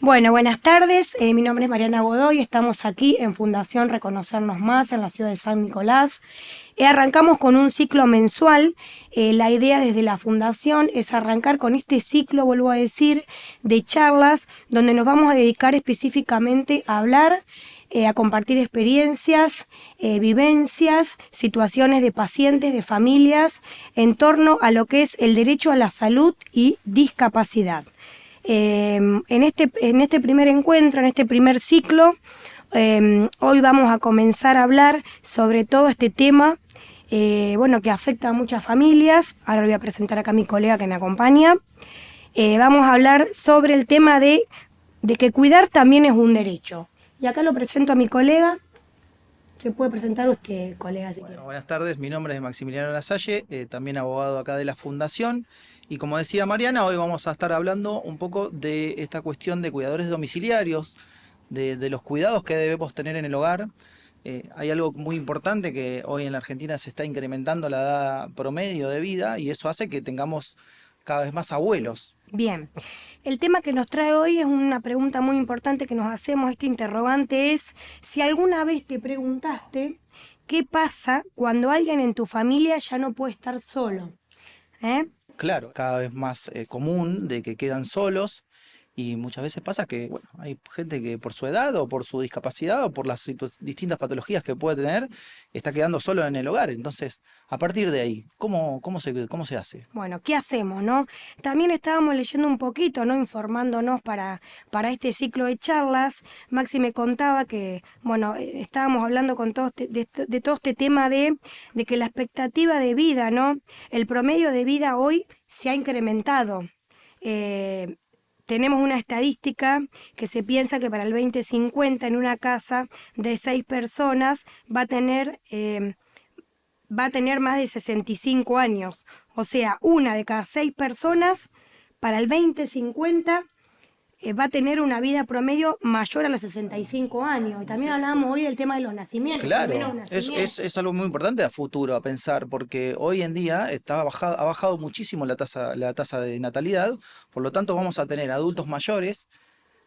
Bueno, buenas tardes. Mi nombre es Mariana Godoy. Estamos aquí en Fundación Reconocernos Más en la ciudad de San Nicolás. Arrancamos con un ciclo mensual. La idea desde la Fundación es arrancar con este ciclo, vuelvo a decir, de charlas donde nos vamos a dedicar específicamente a hablar, a compartir experiencias, vivencias, situaciones de pacientes, de familias, en torno a lo que es el derecho a la salud y discapacidad. En este primer encuentro, en este primer ciclo, hoy vamos a comenzar a hablar sobre todo este tema que afecta a muchas familias. Ahora voy a presentar acá a mi colega que me acompaña. Vamos a hablar sobre el tema de que cuidar también es un derecho. Y acá lo presento a mi colega. Se puede presentar usted, colega, si quiere. Buenas tardes, mi nombre es Maximiliano Lasalle, también abogado acá de la Fundación. Y como decía Mariana, hoy vamos a estar hablando un poco de esta cuestión de cuidadores domiciliarios, de los cuidados que debemos tener en el hogar. Hay algo muy importante que hoy en la Argentina se está incrementando la edad promedio de vida y eso hace que tengamos cada vez más abuelos. Bien, el tema que nos trae hoy es una pregunta muy importante que nos hacemos, este interrogante es si alguna vez te preguntaste qué pasa cuando alguien en tu familia ya no puede estar solo. Claro, cada vez más común de que quedan solos y muchas veces pasa que, bueno, hay gente que por su edad o por su discapacidad o por las distintas patologías que puede tener, está quedando solo en el hogar. Entonces, a partir de ahí, ¿cómo se hace? Bueno, ¿qué hacemos, no? También estábamos leyendo un poquito, ¿no? Informándonos para este ciclo de charlas. Maxi me contaba que, estábamos hablando con de todo este tema de que la expectativa de vida, ¿no? El promedio de vida hoy se ha incrementado. Tenemos una estadística que se piensa que para el 2050 en una casa de 6 personas va a tener más de 65 años. O sea, una de cada 6 personas para el 2050 va a tener una vida promedio mayor a los 65 años. Y también hablábamos hoy del tema de los nacimientos, que hay menos Claro, nacimientos. es algo muy importante a futuro, a pensar, porque hoy en día ha bajado muchísimo la tasa de natalidad, por lo tanto vamos a tener adultos mayores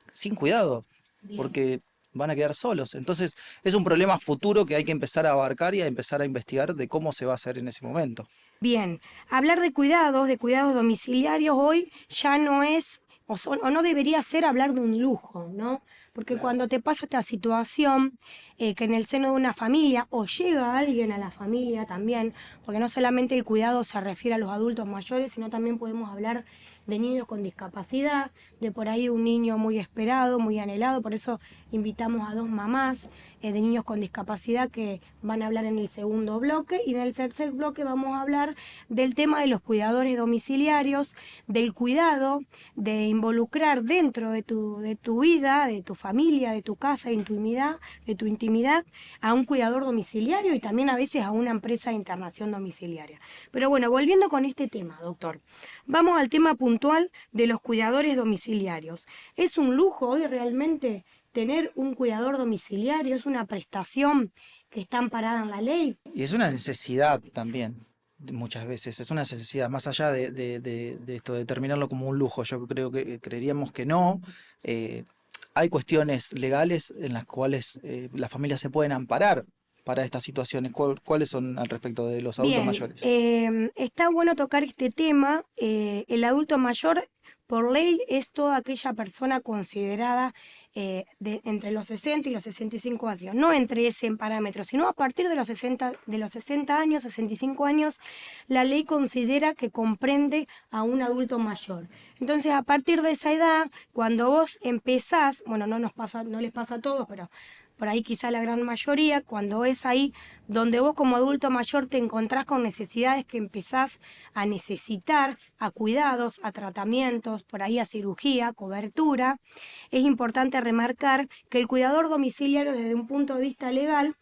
sin cuidado, Bien. porque van a quedar solos. Entonces es un problema futuro que hay que empezar a abarcar y a empezar a investigar de cómo se va a hacer en ese momento. Bien, hablar de cuidados domiciliarios hoy ya no es, o no debería ser hablar de un lujo, ¿no? Porque Claro. cuando te pasa esta situación, que en el seno de una familia, o llega alguien a la familia también, porque no solamente el cuidado se refiere a los adultos mayores, sino también podemos hablar de niños con discapacidad, de por ahí un niño muy esperado, muy anhelado, por eso invitamos a 2 mamás de niños con discapacidad que van a hablar en el segundo bloque, y en el tercer bloque vamos a hablar del tema de los cuidadores domiciliarios, del cuidado, de involucrar dentro de tu vida, de tu familia, de tu casa, de tu intimidad, a un cuidador domiciliario y también a veces a una empresa de internación domiciliaria. Pero bueno, volviendo con este tema, doctor, vamos al tema puntual de los cuidadores domiciliarios. ¿Es un lujo hoy realmente tener un cuidador domiciliario? ¿Es una prestación que está amparada en la ley? Y es una necesidad también, muchas veces, es una necesidad, más allá de esto, de terminarlo como un lujo, yo creo que creeríamos que no. eh, Hay cuestiones legales en las cuales las familias se pueden amparar para estas situaciones. ¿Cuáles son al respecto de los adultos Bien, mayores? está bueno tocar este tema. El adulto mayor, por ley, es toda aquella persona considerada entre los 60 y los 65 años, no entre ese parámetro, sino a partir de los 60 años, 65 años, la ley considera que comprende a un adulto mayor. Entonces, a partir de esa edad, cuando vos empezás, bueno, no les pasa a todos, pero por ahí quizá la gran mayoría, cuando es ahí donde vos como adulto mayor te encontrás con necesidades que empezás a necesitar, a cuidados, a tratamientos, por ahí a cirugía, cobertura, es importante remarcar que el cuidador domiciliario desde un punto de vista legal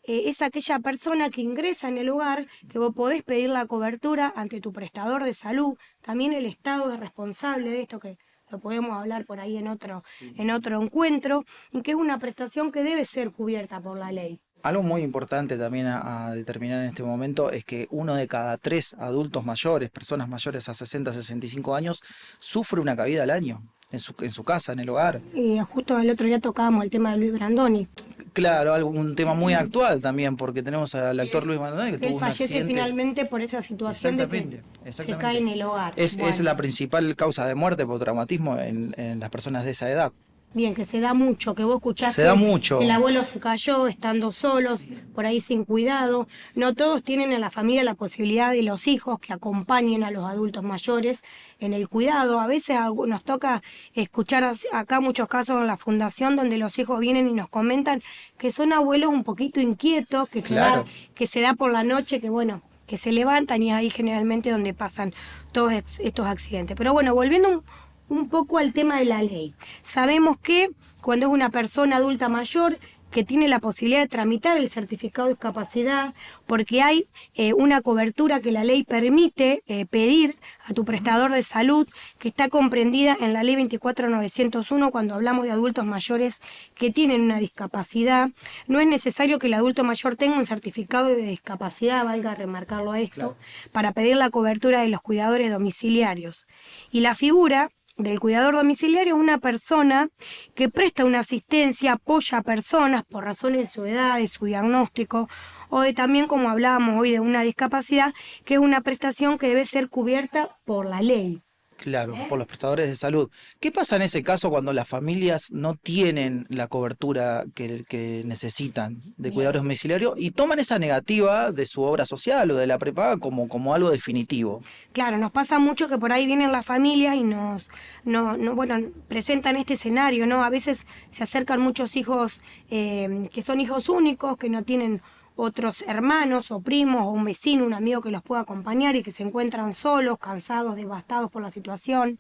es aquella persona que ingresa en el hogar, que vos podés pedir la cobertura ante tu prestador de salud. También el Estado es responsable de esto, que lo podemos hablar por ahí en otro encuentro, y que es una prestación que debe ser cubierta por la ley. Algo muy importante también a determinar en este momento es que uno de cada tres adultos mayores, personas mayores a 60, 65 años, sufre una caída al año. en su casa, en el hogar. Y justo el otro día tocábamos el tema de Luis Brandoni. Claro, un tema muy actual también, porque tenemos al actor Luis Brandoni que Que él tuvo un fallece accidente. finalmente por esa situación de que se cae en el hogar. Es Bueno. la principal causa de muerte por traumatismo en las personas de esa edad. Bien, que se da mucho, que vos escuchás Se da mucho. que el abuelo se cayó estando solos, por ahí sin cuidado. No todos tienen en la familia la posibilidad de los hijos que acompañen a los adultos mayores en el cuidado. A veces nos toca escuchar acá muchos casos en la fundación donde los hijos vienen y nos comentan que son abuelos un poquito inquietos, que Claro. que se da por la noche, que bueno, que se levantan y es ahí generalmente donde pasan todos estos accidentes. Pero bueno, volviendo un poco al tema de la ley. Sabemos que cuando es una persona adulta mayor que tiene la posibilidad de tramitar el certificado de discapacidad, porque hay una cobertura que la ley permite pedir a tu prestador de salud, que está comprendida en la ley 24.901 cuando hablamos de adultos mayores que tienen una discapacidad. No es necesario que el adulto mayor tenga un certificado de discapacidad, valga remarcarlo a esto, Claro. para pedir la cobertura de los cuidadores domiciliarios. Y la figura del cuidador domiciliario es una persona que presta una asistencia, apoya a personas por razones de su edad, de su diagnóstico, o de también, como hablábamos hoy, de una discapacidad, que es una prestación que debe ser cubierta por la ley. Claro, por los prestadores de salud. ¿Qué pasa en ese caso cuando las familias no tienen la cobertura que necesitan de cuidadores domiciliarios y toman esa negativa de su obra social o de la prepaga como algo definitivo? Claro, nos pasa mucho que por ahí vienen las familias y presentan este escenario, ¿no? A veces se acercan muchos hijos que son hijos únicos, que no tienen otros hermanos o primos o un vecino, un amigo que los pueda acompañar y que se encuentran solos, cansados, devastados por la situación.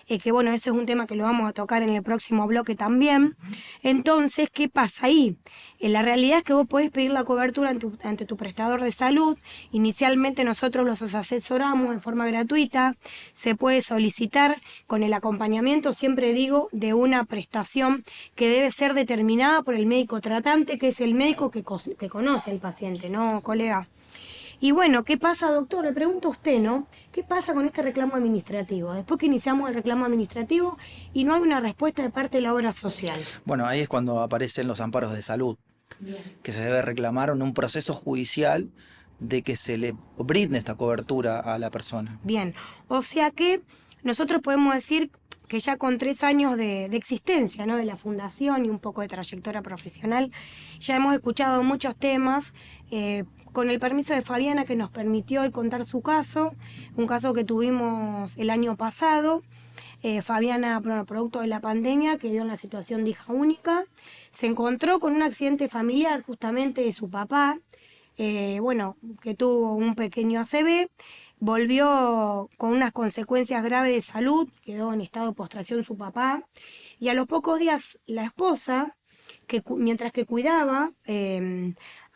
Que bueno, ese es un tema que lo vamos a tocar en el próximo bloque también. Entonces, ¿qué pasa ahí? La realidad es que vos podés pedir la cobertura ante tu prestador de salud. Inicialmente nosotros los asesoramos en forma gratuita. Se puede solicitar con el acompañamiento, siempre digo, de una prestación que debe ser determinada por el médico tratante, que es el médico que conoce al paciente, ¿no, colega? Y bueno, ¿qué pasa, doctor? Le pregunto a usted, ¿no? ¿Qué pasa con este reclamo administrativo? Después que iniciamos el reclamo administrativo y no hay una respuesta de parte de la obra social. Bueno, ahí es cuando aparecen los amparos de salud, que se debe reclamar en un proceso judicial de que se le brinde esta cobertura a la persona. Bien, o sea que nosotros podemos decir que ya con 3 años de existencia, ¿no?, de la fundación y un poco de trayectoria profesional, ya hemos escuchado muchos temas, con el permiso de Fabiana, que nos permitió hoy contar su caso, un caso que tuvimos el año pasado. Fabiana, producto de la pandemia, quedó en la situación de hija única, se encontró con un accidente familiar justamente de su papá, que tuvo un pequeño ACV, volvió con unas consecuencias graves de salud, quedó en estado de postración su papá, y a los pocos días la esposa, mientras que cuidaba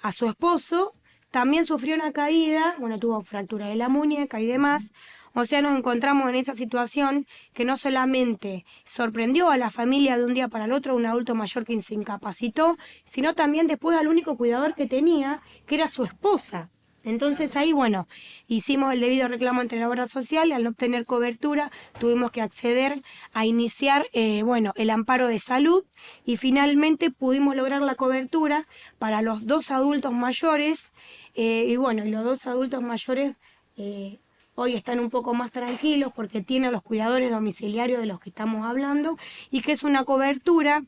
a su esposo, también sufrió una caída, tuvo fractura de la muñeca y demás. O sea, nos encontramos en esa situación que no solamente sorprendió a la familia de un día para el otro, un adulto mayor que se incapacitó, sino también después al único cuidador que tenía, que era su esposa. Entonces ahí, hicimos el debido reclamo ante la obra social y al no obtener cobertura tuvimos que acceder a iniciar, el amparo de salud y finalmente pudimos lograr la cobertura para los 2 adultos mayores y los 2 adultos mayores hoy están un poco más tranquilos porque tienen los cuidadores domiciliarios de los que estamos hablando y que es una cobertura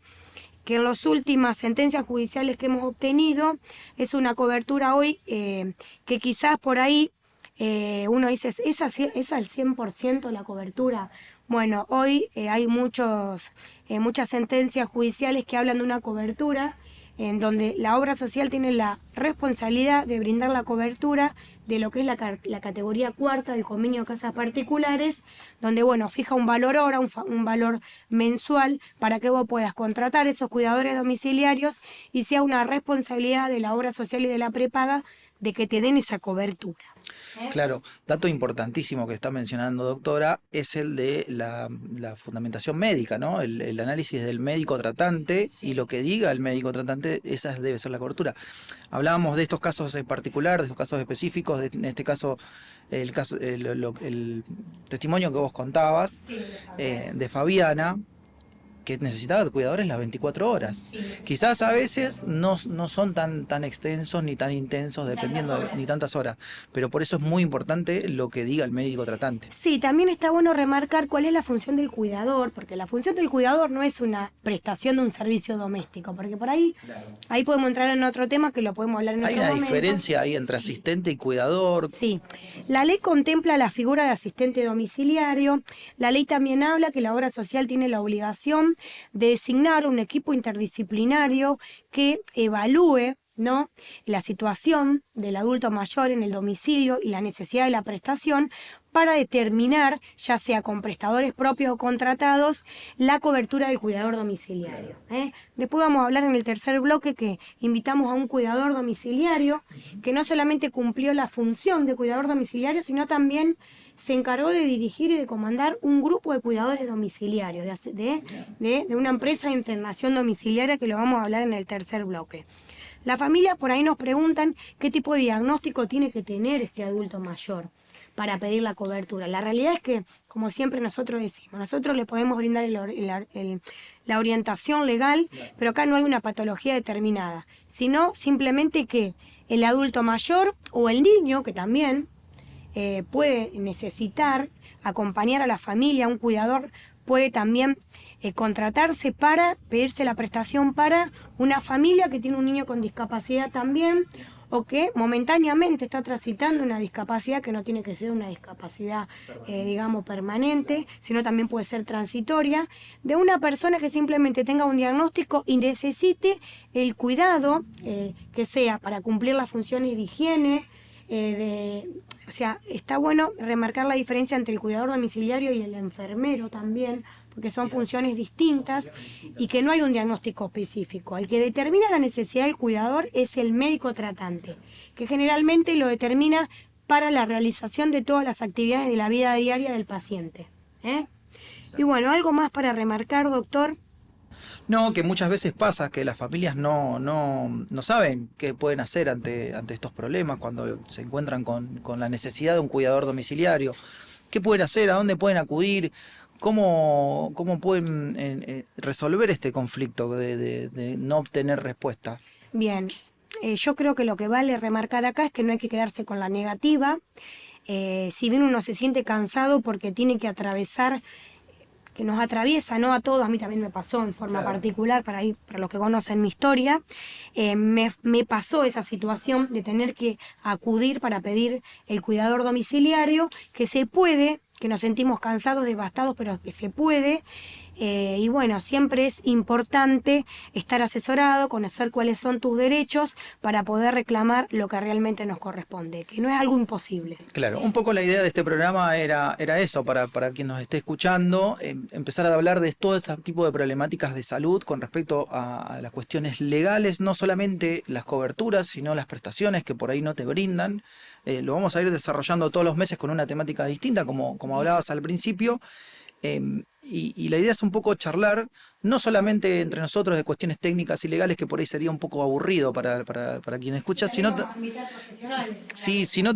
que en las últimas sentencias judiciales que hemos obtenido es una cobertura hoy que quizás por ahí uno dice, ¿es al 100% la cobertura? Bueno, hoy hay muchas sentencias judiciales que hablan de una cobertura en donde la obra social tiene la responsabilidad de brindar la cobertura de lo que es la categoría cuarta del convenio de casas particulares, donde fija un valor hora, un valor mensual para que vos puedas contratar esos cuidadores domiciliarios y sea una responsabilidad de la obra social y de la prepaga de que te den esa cobertura. Claro, dato importantísimo que está mencionando, doctora, es el de la fundamentación médica, ¿no? El análisis del médico tratante y lo que diga el médico tratante, esa debe ser la cobertura. Hablábamos de estos casos en particular, de estos casos específicos, en este caso, el testimonio que vos contabas, de Fabiana, que necesitaba cuidadores las 24 horas. Quizás a veces no son tan extensos ni tan intensos, dependiendo ni tantas horas, pero por eso es muy importante lo que diga el médico tratante. Sí, también está bueno remarcar cuál es la función del cuidador, porque la función del cuidador no es una prestación de un servicio doméstico, porque por ahí, ahí podemos entrar en otro tema que lo podemos hablar en otro momento. Hay una diferencia ahí entre asistente y cuidador. Sí, la ley contempla la figura de asistente domiciliario. La ley también habla que la obra social tiene la obligación de designar un equipo interdisciplinario que evalúe, ¿no?, la situación del adulto mayor en el domicilio y la necesidad de la prestación para determinar, ya sea con prestadores propios o contratados, la cobertura del cuidador domiciliario. Después vamos a hablar en el tercer bloque que invitamos a un cuidador domiciliario que no solamente cumplió la función de cuidador domiciliario, sino también se encargó de dirigir y de comandar un grupo de cuidadores domiciliarios de una empresa de internación domiciliaria que lo vamos a hablar en el tercer bloque. La familia por ahí nos preguntan qué tipo de diagnóstico tiene que tener este adulto mayor para pedir la cobertura. La realidad es que, como siempre nosotros decimos, nosotros le podemos brindar la orientación legal, pero acá no hay una patología determinada, sino simplemente que el adulto mayor o el niño, que también puede necesitar acompañar a la familia, un cuidador puede también contratarse para pedirse la prestación para una familia que tiene un niño con discapacidad también, o que momentáneamente está transitando una discapacidad que no tiene que ser una discapacidad, digamos, permanente, sino también puede ser transitoria, de una persona que simplemente tenga un diagnóstico y necesite el cuidado, que sea para cumplir las funciones de higiene, o sea, está bueno remarcar la diferencia entre el cuidador domiciliario y el enfermero también, porque son funciones distintas y que no hay un diagnóstico específico. El que determina la necesidad del cuidador es el médico tratante, que generalmente lo determina para la realización de todas las actividades de la vida diaria del paciente. Y bueno, algo más para remarcar, doctor. No, que muchas veces pasa que las familias no saben qué pueden hacer ante estos problemas cuando se encuentran con la necesidad de un cuidador domiciliario. ¿Qué pueden hacer? ¿A dónde pueden acudir? ¿Cómo pueden resolver este conflicto de no obtener respuesta? Bien, yo creo que lo que vale remarcar acá es que no hay que quedarse con la negativa. Si bien uno se siente cansado porque tiene que atravesar, que nos atraviesa, ¿no?, a todos, a mí también me pasó en forma particular, para los que conocen mi historia, me pasó esa situación de tener que acudir para pedir el cuidador domiciliario, que se puede, que nos sentimos cansados, devastados, pero que se puede. Y bueno, siempre es importante estar asesorado, conocer cuáles son tus derechos para poder reclamar lo que realmente nos corresponde, que no es algo imposible. Claro, un poco la idea de este programa era eso, para quien nos esté escuchando, empezar a hablar de todo este tipo de problemáticas de salud con respecto a las cuestiones legales, no solamente las coberturas, sino las prestaciones que por ahí no te brindan. Lo vamos a ir desarrollando todos los meses con una temática distinta, como hablabas al principio. Y la idea es un poco charlar, no solamente entre nosotros de cuestiones técnicas y legales, que por ahí sería un poco aburrido para quien escucha, sino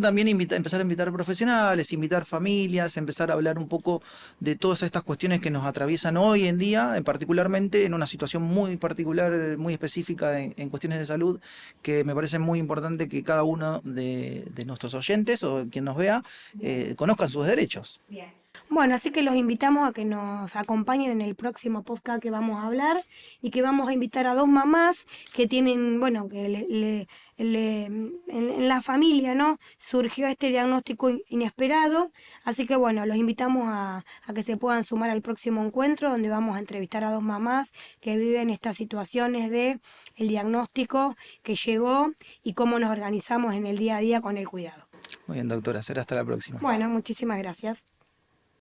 también empezar a invitar profesionales, invitar familias, empezar a hablar un poco de todas estas cuestiones que nos atraviesan hoy en día, particularmente en una situación muy particular, muy específica en cuestiones de salud, que me parece muy importante que cada uno de nuestros oyentes o quien nos vea conozcan sus derechos. Bien. Bueno, así que los invitamos a que nos acompañen en el próximo podcast que vamos a hablar y que vamos a invitar a 2 mamás que tienen, bueno, que en la familia, ¿no?, surgió este diagnóstico inesperado. Así que bueno, los invitamos a que se puedan sumar al próximo encuentro donde vamos a entrevistar a 2 mamás que viven estas situaciones de el diagnóstico que llegó y cómo nos organizamos en el día a día con el cuidado. Muy bien, doctora, será hasta la próxima. Bueno, muchísimas gracias.